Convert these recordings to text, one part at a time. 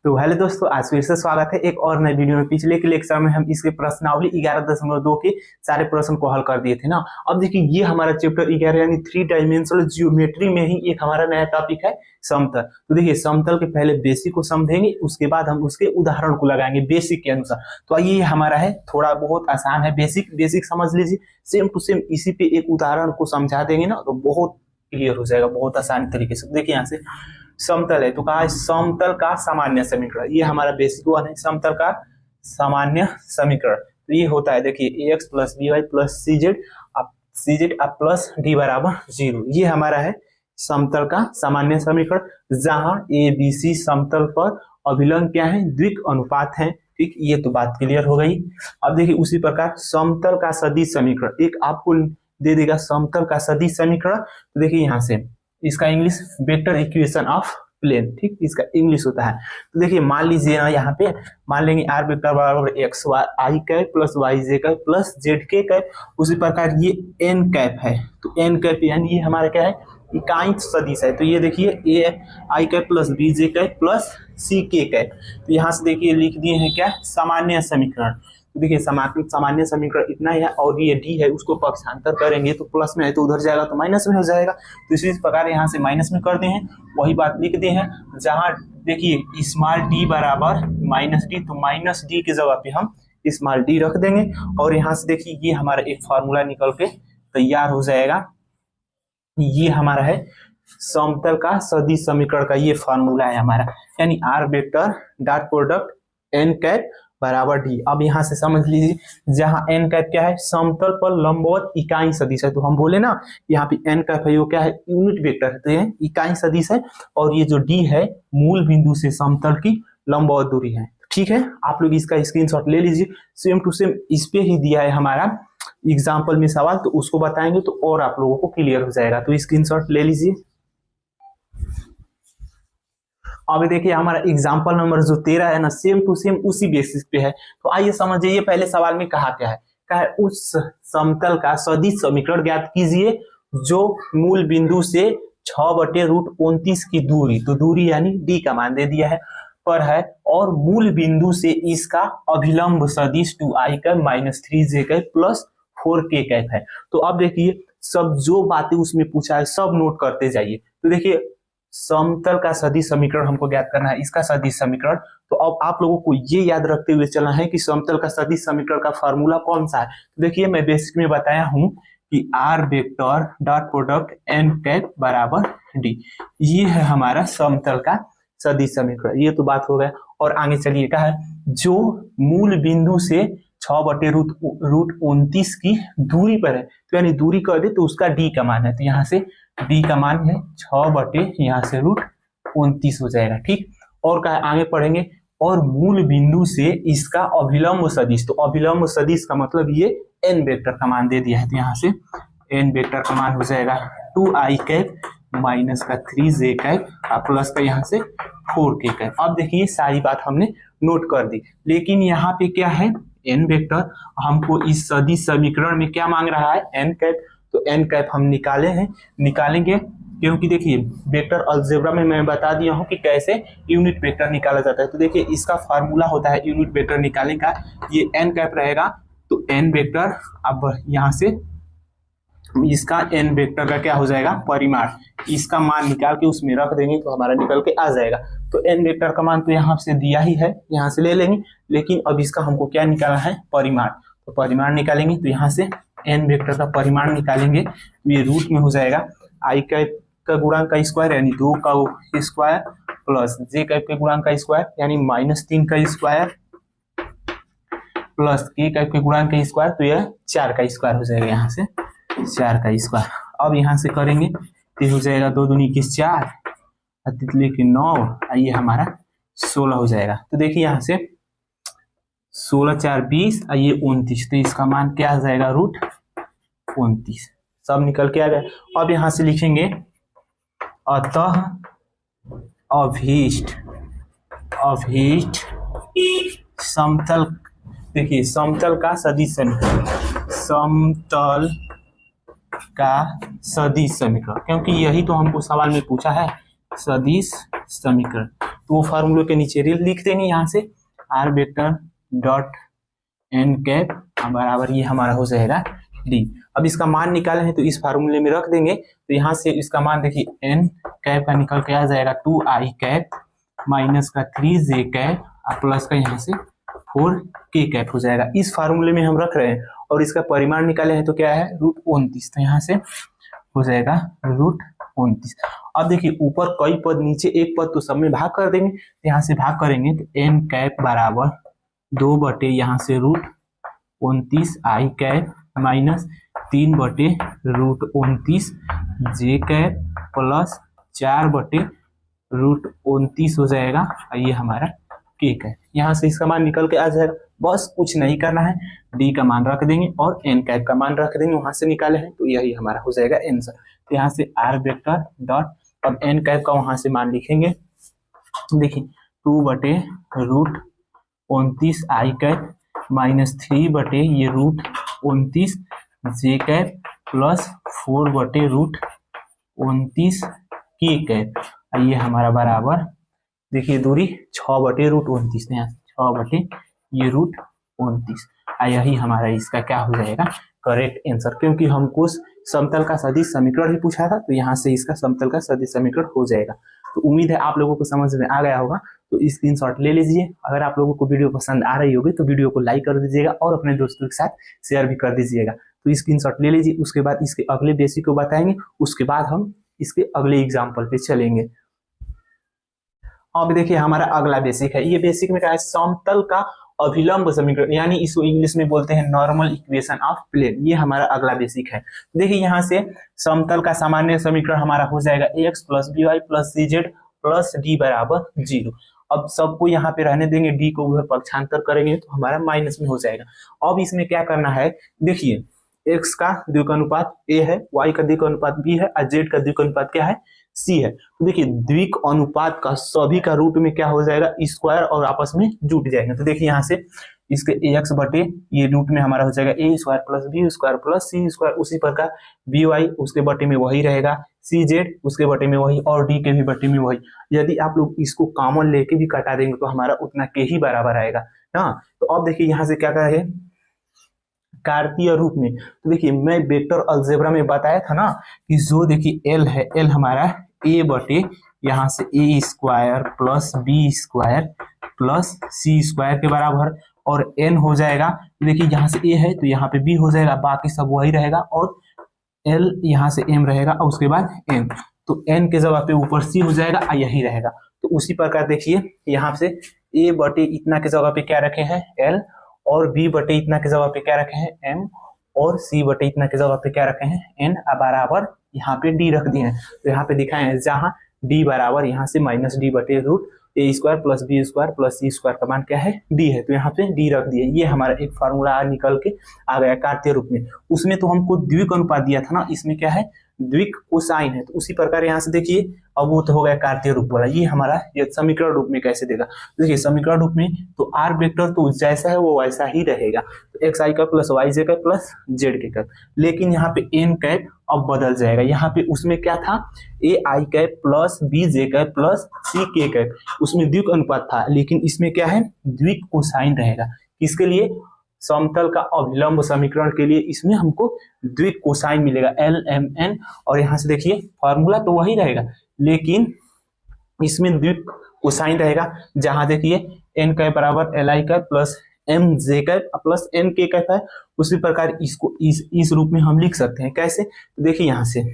तो हेलो दोस्तों, आज फिर से स्वागत है एक और नए वीडियो में। पिछले के लेक्चर में हम इसके प्रश्नावली 11.2 के सारे प्रश्न को हल कर दिए थे ना। अब देखिए ये हमारा चैप्टर 11 यानी 3 डायमेंशनल जियोमेट्री में ही एक हमारा नया टॉपिक है समतल। तो देखिए समतल के पहले बेसिक को समझेंगे, उसके बाद हम उसके उदाहरण को लगाएंगे बेसिक के अनुसार। तो आइए हमारा है थोड़ा बहुत आसान है, बेसिक समझ लीजिए। सेम टू सेम इसी पे एक उदाहरण को समझा देंगे ना तो बहुत क्लियर हो जाएगा, बहुत आसान तरीके से। देखिए यहाँ से समतल है तो कहा है समतल का सामान्य समीकरण। ये हमारा बेसिक वन है, समतल का सामान्य समीकरण। तो ये होता है देखिए ax plus b y plus c z अब प्लस डी बराबर 0। ये हमारा है समतल का सामान्य समीकरण, जहां ए बी सी समतल पर अभिलंब क्या है, द्विक अनुपात है। ठीक, ये तो बात क्लियर हो गई। अब देखिए उसी प्रकार समतल का सदिश समीकरण एक आपको दे देगा, समतल का सदिश समीकरण। तो देखिए यहाँ से इसका English vector equation of plane, ठीक, इसका इंग्लिश होता है। तो देखिए मान लीजिए ना, यहाँ पे मान लेंगे आर वेक्टर बराबर एक्स आई कैप प्लस वाई जे कैप प्लस जेड के कैप। उसी प्रकार ये एन कैप है, तो एन कैप यानी ये हमारा क्या है, इकाई सदिश है। तो ये देखिए a i cap plus b j cap plus c k cap. तो यहाँ से देखिए लिख दिए हैं क्या, सामान्य समीकरण। तो देखिए सामान्य समीकरण इतना है, और ये डी है उसको पक्षांतर करेंगे तो प्लस में है तो उधर जाएगा तो माइनस में हो जाएगा। तो इसी प्रकार यहाँ से माइनस में कर दे हैं, वही बात लिख दे हैं। जहाँ देखिए स्मॉल डी बराबर माइनस डी, तो माइनस डी की जगह पे हम स्मॉल डी रख देंगे। और यहाँ से देखिए ये हमारा एक फॉर्मूला निकल के तैयार हो जाएगा। ये हमारा है समतल का सदिश समीकरण का ये फॉर्मूला है हमारा, यानी r vector dot product n cap बराबर डी। अब यहाँ से समझ लीजिए, जहाँ एन कैप क्या है, समतल पर लंबवत इकाई सदिश है। तो हम बोले ना यहाँ पे एन कैप है वो क्या है, यूनिट वेक्टर है, तो ये इकाई सदिश है। और ये जो डी है मूल बिंदु से समतल की लंबवत दूरी है। ठीक है, आप लोग इसका स्क्रीनशॉट ले लीजिए। सेम टू सेम इस पे ही दिया है हमारा एग्जाम्पल में सवाल, तो उसको बताएंगे तो और आप लोगों को क्लियर हो जाएगा। तो स्क्रीनशॉट ले लीजिए। अब देखिए हमारा एग्जाम्पल नंबर जो 13 है ना, सेम टू सेम उसी बेसिस पे है। तो आइए समझिए, ये पहले सवाल में कहा क्या है, कहा है उस समतल का सदिश समीकरण ज्ञात कीजिए जो मूल बिंदु से 6/√29 की दूरी, तो दूरी यानी डी का मान दे दिया है पर है, और मूल बिंदु से इसका अभिलंब सदिश 2i का माइनस 3j का प्लस 4k कैप है। तो अब देखिए सब जो बातें उसमें पूछा है सब नोट करते जाइए। तो देखिए समतल का सदिश समीकरण हमको ज्ञात करना है, इसका सदिश समीकरण। तो अब आप लोगों को ये याद रखते हुए चलना है कि समतल का सदिश समीकरण का फार्मूला कौन सा है। तो देखिए मैं बेसिक में बताया हूं कि r vector dot product n cap बराबर डी, ये है हमारा समतल का सदिश समीकरण। ये तो बात हो गया। और आगे चलिए, कहा है जो मूल बिंदु से 6/√29 की दूरी पर है, तो यानी दूरी कर दे तो उसका डी का मान है। तो यहाँ से डी का मान है 6 यहाँ से √29 हो जाएगा। ठीक, और कहा आगे पढ़ेंगे, और मूल बिंदु से इसका अभिलंब सदिश, तो अभिलंब सदिश का मतलब ये एन वेक्टर का मान दे दिया है। तो यहाँ से एन वेक्टर का मान हो जाएगा 2i कैप माइनस का 3j कैप प्लस का यहाँ से 4k कैप। अब देखिए सारी बात हमने नोट कर दी, लेकिन यहाँ पे क्या है, एन वेक्टर हमको इस सदिश समीकरण में क्या मांग रहा है, एन कैप। तो एन कैप हम निकालेंगे क्योंकि देखिए वेक्टर अलजेब्रा में मैं बता दिया हूं कि कैसे यूनिट वेक्टर निकाला जाता है। तो देखिए इसका फार्मूला होता है यूनिट वेक्टर निकालने का, ये एन कैप रहेगा। तो एन वेक्टर, अब यहाँ से इसका एन वेक्टर का क्या हो जाएगा, परिमाण, इसका मान निकाल के उसमें रख देंगे तो हमारा निकल के आ जाएगा। तो एन वेक्टर का मान तो यहाँ से दिया ही है, यहाँ से ले लेंगे, लेकिन अब इसका हमको क्या निकालना है, परिमाण। तो परिमाण निकालेंगे तो यहाँ से एन वेक्टर का परिमाण निकालेंगे तो ये रूट में हो जाएगा आई कैप का गुणांक का स्क्वायर यानी 2 का स्क्वायर प्लस जे कैप के गुणांक का स्क्वायर यानी -3 का स्क्वायर प्लस के कैप के गुणांक का स्क्वायर, तो यह 4 का स्क्वायर हो जाएगा। यहाँ से 4 का स्क्वायर। अब यहाँ से करेंगे तो हो जाएगा 2 दूनी 4 तितली के 9, ये हमारा 16 हो जाएगा। तो देखिए यहाँ से 16 4 20, ये 29, तो इसका मान क्या आ जाएगा, √29। सब निकल के आ गया। अब यहाँ से लिखेंगे अतः अभीष्ट समतल, देखिए समतल का सदिश समीकरण, समतल का सदिश समीकरण, क्योंकि यही तो हमको सवाल में पूछा है, सदिश समीकरण। तो वो फार्मूले के नीचे लिख देंगे यहाँ से r vector dot n cap बराबर ये हमारा हो जाएगा डी। अब इसका मान निकाले हैं तो इस फार्मूले में रख देंगे, तो यहाँ से इसका मान देखिए एन कैप का निकल के आ जाएगा 2i कैप माइनस का 3j कैप प्लस का यहाँ से 4k कैप हो जाएगा। इस फार्मूले में हम रख रहे हैं और इसका परिमाण निकाले हैं तो क्या है √29, तो यहाँ से हो जाएगा √29। अब देखिए ऊपर कई पद नीचे एक पद, तो सब में भाग कर देंगे, तो यहाँ से भाग करेंगे तो एन कैप बराबर 2 बटे यहाँ से √29 आई कैप माइनस 3 बटे √29 जे कैप प्लस 4 बटे √29 हो जाएगा और ये हमारा के कैप। यहाँ से इसका मान निकल के आ जाएगा, बस कुछ नहीं करना है, डी का मान रख देंगे और एन कैप का मान रख देंगे, वहां से निकाले हैं तो यही हमारा हो जाएगा आंसर। तो यहाँ से आर वेक्टर डॉट अब एन कैप का वहां से मान लिखेंगे, देखिए 2 बटे √29 आई कैप माइनस 3 बटे ये √29 जे कैप प्लस 4 बटे √29 के कैप, ये हमारा बराबर देखिए दूरी 6 बटे √29, यहाँ 6 बटे ये √29, यही हमारा इसका क्या हो जाएगा करेक्ट आंसर। क्योंकि हमको समतल का सदिश समीकरण ही पूछा था, तो यहाँ से इसका समतल का सदिश समीकरण हो जाएगा। तो उम्मीद है आप लोगों को समझ में आ गया होगा, तो स्क्रीनशॉट ले लीजिए। अगर आप लोगों को वीडियो पसंद आ रही होगी तो वीडियो को लाइक कर दीजिएगा और अपने दोस्तों के साथ शेयर भी कर दीजिएगा। तो स्क्रीनशॉट ले लीजिए, उसके बाद इसके अगले बेसिक को बताएंगे, उसके बाद हम इसके अगले एग्जाम्पल पे चलेंगे। अब देखिए हमारा अगला बेसिक है, ये बेसिक में क्या है समतल का अभिलंब समीकरण, यानी इसको इंग्लिश में बोलते हैं नॉर्मल इक्वेशन ऑफ प्लेन, ये हमारा अगला बेसिक है। देखिए यहाँ से समतल का सामान्य समीकरण हमारा हो जाएगा ax plus b y plus c z plus d बराबर 0। अब सबको यहाँ पे रहने देंगे, डी को उधर पक्षांतर करेंगे तो हमारा माइनस में हो जाएगा। अब इसमें क्या करना है, देखिए x का द्विक a है, y का द्विक b है और z का द्विक क्या है c है। तो देखिए द्विक अनुपात का सभी का रूट में क्या हो जाएगा स्क्वायर और आपस में जुट जाएंगे। तो देखिए यहाँ से इसके ax बटे ये रूट में हमारा हो जाएगा a square plus b square plus c square, उसी प्रकार by उसके बटे में वही रहेगा, cz उसके बटे में वही और d के भी बटे में वही। यदि आप लोग इसको कॉमन लेके भी कटा देंगे तो हमारा उतना के ही बराबर आएगा ना। तो अब देखिए यहाँ से क्या करें कार्तीय रूप में, तो देखिए मैं वेक्टर अलजेब्रा में बताया था ना कि जो देखिए l है, l हमारा a बटे यहाँ से a square plus b square plus c square के बराबर और n हो जाएगा। देखिए यहाँ से a है तो यहाँ पे b हो जाएगा, बाकी सब वही रहेगा और l यहाँ से m रहेगा और उसके बाद n, तो n के जगह पे ऊपर c हो जाएगा यही रहेगा। तो उसी प्रकार देखिए यहाँ से a बटे इतना के जगह पे क्या रखे हैं l और b बटे इतना के जगह पे क्या रखे हैं m और c बटे इतना के जगह पे क्या रखे हैं n बराबर यहाँ पे d रख दिए हैं। तो यहाँ पे दिखाए हैं जहाँ d बराबर यहाँ से माइनस डी बटे root a square plus b square plus c square का मान क्या है d है, तो यहाँ पे d रख दिए। ये हमारा एक फार्मूला निकल के आ गया कार्तीय रूप में। उसमें तो हमको द्विक अनुपात दिया था ना, इसमें क्या है द्विक कोसाइन है। तो उसी प्रकार यहाँ से देखिए अब वो तो हो गया कार्तीय रूप वाला, ये हमारा ये समीकरण रूप में कैसे देगा। देखिए समीकरण रूप में तो आर वेक्टर तो जैसा है वो वैसा ही रहेगा, तो एक्स आई का प्लस वाई जे का प्लस जेड के कैप, लेकिन यहाँ पे एन कैप अब बदल जाएगा। यहाँ पे उसमें क्या था a i cap plus b j cap plus c k cap, उसमें द्विक अनुपात था, लेकिन इसमें क्या है द्विक कोसाइन रहेगा। किसके लिए समतल का अभिलंब समीकरण के लिए इसमें हमको द्विक कोसाइन मिलेगा एल एम एन, और यहाँ से देखिए फॉर्मूला तो वही रहेगा लेकिन इसमें द्विक कोसाइन रहेगा, जहां देखिए एन का बराबर एल आई का प्लस एम जे का प्लस एन के का है। उसी प्रकार इसको इस रूप में हम लिख सकते हैं कैसे, तो देखिए यहाँ से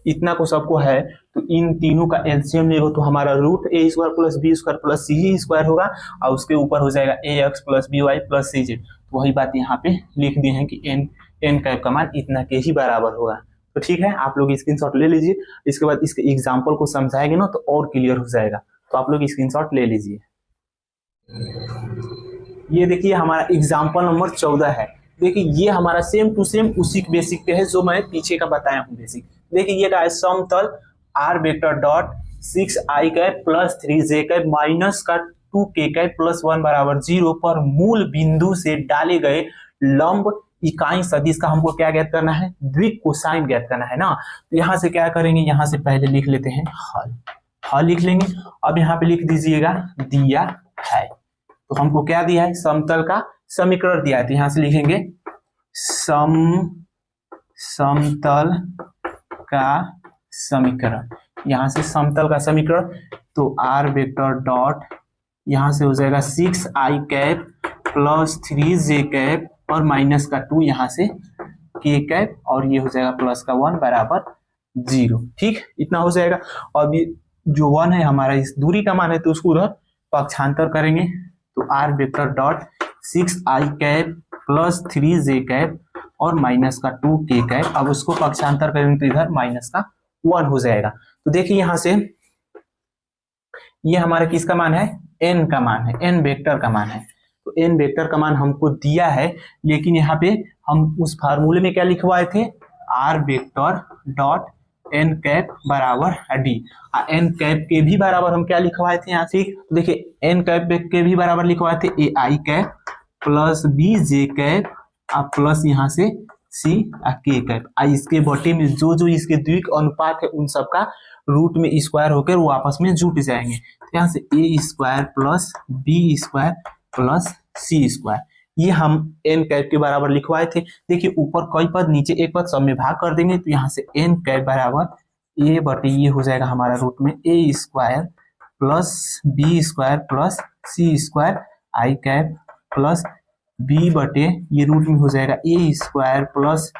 इतना को सबको है तो इन तीनों का एलसीएम लेगा तो हमारा root a square plus b square plus c square होगा और उसके ऊपर हो जाएगा a x plus b y plus c z. तो वही बात यहाँ पे लिख दिए हैं कि एन का मान इतना के ही बराबर होगा। तो ठीक है, आप लोग स्क्रीनशॉट ले लीजिए, इसके बाद इसके एग्जाम्पल को समझाएंगे ना तो और क्लियर हो जाएगा। तो आप लोग स्क्रीनशॉट ले लीजिए। ये देखिए हमारा एग्जाम्पल नंबर 14 है। देखिए ये हमारा सेम टू सेम उसी बेसिक पे है जो मैं पीछे का बताया हूँ बेसिक। देखिए ये का है समतल r vector dot 6i cap plus 3j cap minus का 2k कैप प्लस 1 बराबर 0 पर मूल बिंदु से डाले गए लंब इकाई सदिश का हमको क्या ज्ञात करना है द्विक कोसाइन ज्ञात करना है ना। तो यहाँ से क्या करेंगे, यहाँ से पहले लिख लेते हैं हल। ह लिख लेंगे। अब यहाँ पे लिख दीजिएगा दिया है, तो हमको क्या दिया है, समतल का समीकरण दिया है, तो यहाँ से लिखेंगे समतल का समीकरण। यहाँ से समतल का समीकरण, तो आर वेक्टर डॉट यहाँ से हो जाएगा 6i cap plus 3j cap और माइनस का 2 यहाँ से k कैप, और ये हो जाएगा प्लस का 1 बराबर 0। ठीक, इतना हो जाएगा। अब ये जो 1 है हमारा इस दूरी का मान है, तो उसको उधर पक्षांतर करेंगे, तो r vector dot 6i cap plus 3j cap और माइनस का 2k कैप। अब उसको पक्षांतर करेंगे तो इधर माइनस का 1 हो जाएगा। तो देखिए यहाँ से ये हमारा किसका मान है, n का मान है, n वेक्टर का मान है। तो n वेक्टर का मान हमको दिया है, लेकिन यहाँ पे हम उस फार्मूले में क्या लिखवाए थे, r vector dot n cap बराबर d। n कैप के भी बराबर हम क्या लिखवाए थे यहाँ से, तो देखिए n कैप के भी बराबर लिखवाए थे ai cap plus bj cap plus यहाँ से c k कैप। इसके बटे में जो जो इसके द्विक अनुपात है उन सबका रूट में स्क्वायर होकर वो आपस में जुट जाएंगे। तो यहाँ से a square plus b square plus c square, ये हम n कैप के बराबर लिखवाए थे। देखिए ऊपर कई पद नीचे एक पद सब में भाग कर देंगे, तो यहाँ से n कैप बराबर a बटे ये हो जाएगा हमारा रूट में a square plus b square plus c square i cap plus b बटे ये रूट में हो जाएगा a square plus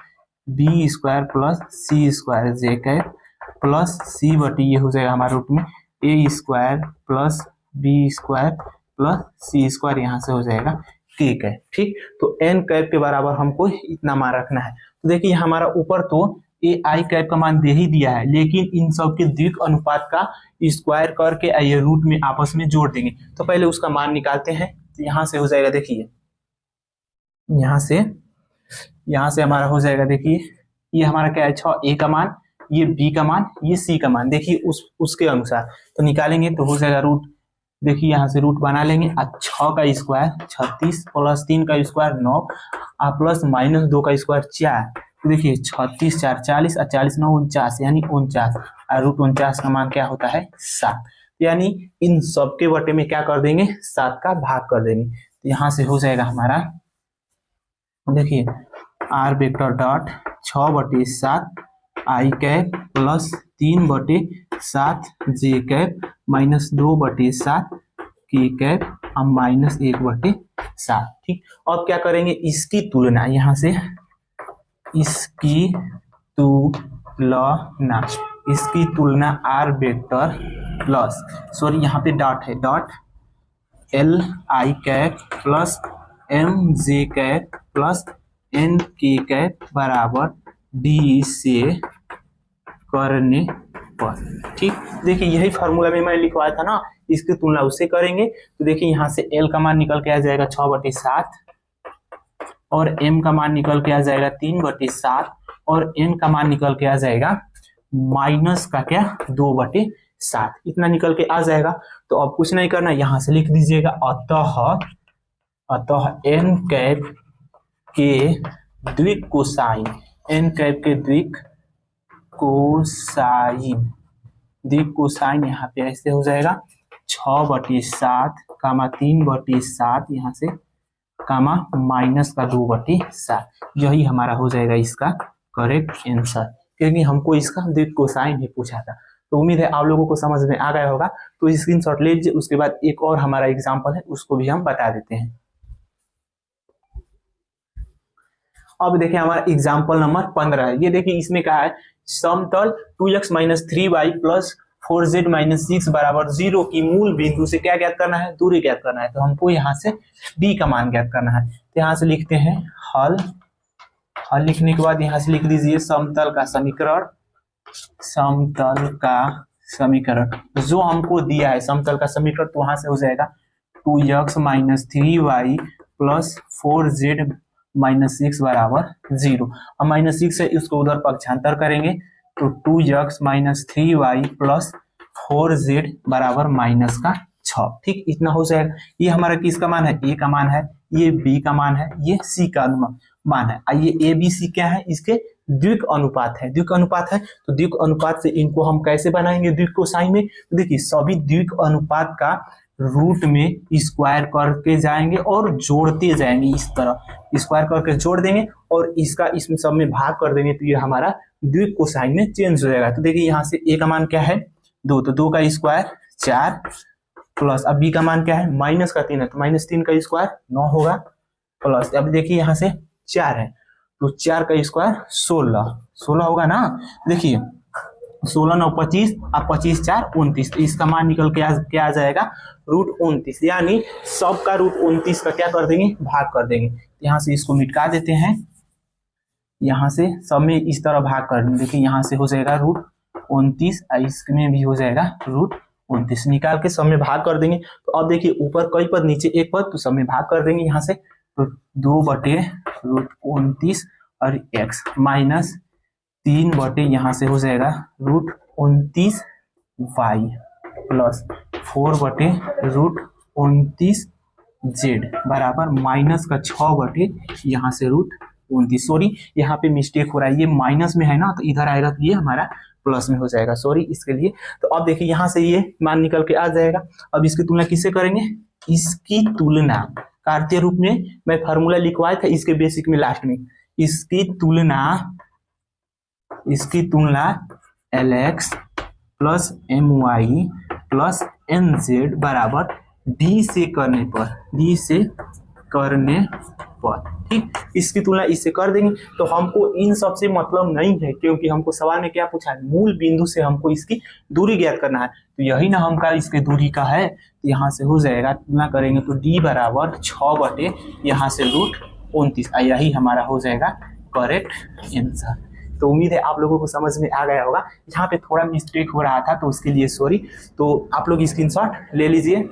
b square plus c square j cap plus c बटे ये हो जाएगा हमारे रूट में a square plus b square plus c square, यहाँ से हो जाएगा k कैप। ठीक, तो n कैप के बराबर हमको इतना मान रखना है। तो देखिए हमारा ऊपर तो ai कैप का मान दे ही दिया है, लेकिन इन सब के द्विक अनुपात का स्क्वायर करके ये रूट में आपस में जोड़ देंगे। तो पहले उसका मान निकालते हैं, तो यहाँ से हो जाएगा, देखिए यहाँ से हमारा हो जाएगा, देखिए ये हमारा क्या है 6a का मान, ये b का मान, ये c का मान, देखिए उसके अनुसार तो निकालेंगे तो हो जाएगा रूट। देखिए यहाँ से रूट बना लेंगे, 6 का स्क्वायर 36 प्लस 3 का स्क्वायर 9 प्लस माइनस 2 का स्क्वायर 4। तो देखिए 36 4 40 और 40 9 49, यानी 49, और रूट 49 का मान क्या होता है 7। यानी इन सब के बटे में क्या कर देंगे, 7 का भाग कर देंगे। तो यहाँ से हो जाएगा हमारा, देखिए r vector dot 6/7 i cap plus 3/7 j cap minus 2/7 k cap और माइनस 1/7। ठीक, अब क्या करेंगे, इसकी तुलना, यहाँ से इसकी तुलना आर वेक्टर प्लस, सॉरी यहाँ पे डॉट है, dot l i cap plus m j cap plus n k cap बराबर डी से करने पर। ठीक, देखिए यही फार्मूला में मैं लिखवाया था ना, इसकी तुलना उससे करेंगे। तो देखिए यहाँ से एल का मान निकल के आ जाएगा 6/7 और एम का मान निकल के आ जाएगा 3/7 और एन का मान निकल के आ जाएगा माइनस का क्या 2/7, इतना निकल के आ जाएगा। तो अब कुछ नहीं करना, यहाँ से लिख दीजिएगा अतः एन कैप के द्विक कोसाइन, एन कैप के द्विक कोसाइन यहाँ पे ऐसे हो जाएगा 6/7 कामा 3/7, यहाँ से कामा माइनस का 2/7, यही हमारा हो जाएगा इसका करेक्ट आंसर, क्योंकि हमको इसका द्विक कोसाइन ही पूछा था। तो उम्मीद है आप लोगों को समझ में आ गया होगा। तो स्क्रीनशॉट ले लीजिए, उसके बाद एक और हमारा एग्जाम्पल है उसको भी हम बता देते हैं। अब देखिए हमारा एग्जाम्पल नंबर 15 है। ये देखिए इसमें कहा है समतल 2x - 3y प्लस 4z - 6 बराबर 0 की मूल बिंदु से क्या ज्ञात करना है, दूरी ज्ञात करना है। तो हमको यहाँ से b का मान ज्ञात करना है। तो यहाँ से लिखते हैं हल लिखने के बाद यहाँ से लिख दीजिए समतल का समीकरण जो हमको दिया है, समतल का समीकरण, तो वहां से हो जाएगा 2x - 3y प्लस 4z - 6 बराबर 0। अब -6 है, इसको उधर पक्षांतर करेंगे तो 2x - 3y प्लस 4z बराबर माइनस का 6। ठीक, इतना हो जाएगा। ये हमारा किसका मान है, a का मान है, ये b का मान है, ये c का मान है। ये a b c क्या है, इसके द्विक अनुपात है, द्विक अनुपात है। तो द्विक अनुपात से इनको हम कैसे बनाएंगे द्विक कोसाइन में? तो देखिए सभी द्विक अनुपात का रूट में स्क्वायर करके जाएंगे और जोड़ते जाएंगे, इस तरह स्क्वायर करके जोड़ देंगे और इसका इसमें सब में भाग कर देंगे, तो ये हमारा द्विक कोसाइन में चेंज हो जाएगा। तो देखिए यहाँ से ए का मान क्या है 2, तो 2 का स्क्वायर 4 प्लस अब बी का मान क्या है माइनस का 3 है, तो -3 का स्क्वायर 9 होगा प्लस अब देखिए यहाँ से 4 है, तो 4 का स्क्वायर 16 होगा ना। देखिए 16 9 25 अब 25 4 29, तो इसका मान निकल के क्या आ जाएगा √29, यानी सब का √29 का क्या कर देंगे भाग कर देंगे। यहाँ से इसको मिटा देते हैं, यहाँ से सब में इस तरह भाग कर देंगे। देखिए यहाँ से हो जाएगा √29, इसमें भी हो जाएगा √29, निकाल के सब में भाग कर देंगे। तो अब देखिए ऊपर कई पद नीचे एक पद, तो सब में भाग कर देंगे यहाँ से, तो 2/√29 और x माइनस 3 यहाँ से हो जाएगा √29y प्लस 4/√29z बराबर माइनस का 6 यहाँ से √29। सॉरी यहाँ पे मिस्टेक हो रहा है, ये माइनस में है ना, तो इधर आएगा तो ये हमारा प्लस में हो जाएगा, सॉरी इसके लिए। तो अब देखिए यहाँ से ये मान निकल के आ जाएगा। अब इसकी तुलना किससे करेंगे? इसकी तुलना कार्तीय रूप में मैं फार्मूला लिखवाया था इसके बेसिक में लास्ट में, इसकी तुलना LX plus MY plus NZ बराबर D से करने पर, ठीक, इसकी तुलना इससे कर देंगे। तो हमको इन सब से मतलब नहीं है, क्योंकि हमको सवाल में क्या पूछा है मूल बिंदु से हमको इसकी दूरी ज्ञात करना है, तो यही ना हमका इसके दूरी का है। तो यहाँ से हो जाएगा तुलना करेंगे तो D बराबर 6 यहाँ से √29, यही हमारा हो जाएगा करेक्ट आंसर। तो उम्मीद है आप लोगों को समझ में आ गया होगा। यहाँ पे थोड़ा मिस्टेक हो रहा था तो उसके लिए सॉरी। तो आप लोग स्क्रीनशॉट ले लीजिए।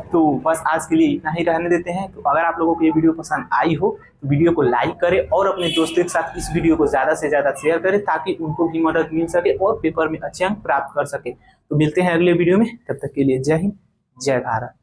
तो बस आज के लिए इतना ही रहने देते हैं। तो अगर आप लोगों को ये वीडियो पसंद आई हो तो वीडियो को लाइक करें और अपने दोस्तों के साथ इस वीडियो को ज़्यादा से ज़्यादा शेयर करें, ताकि उनको भी मदद मिल सके और पेपर में अच्छे अंक प्राप्त कर सके। तो मिलते हैं अगले वीडियो में, तब तक के लिए जय हिंद जय भारत।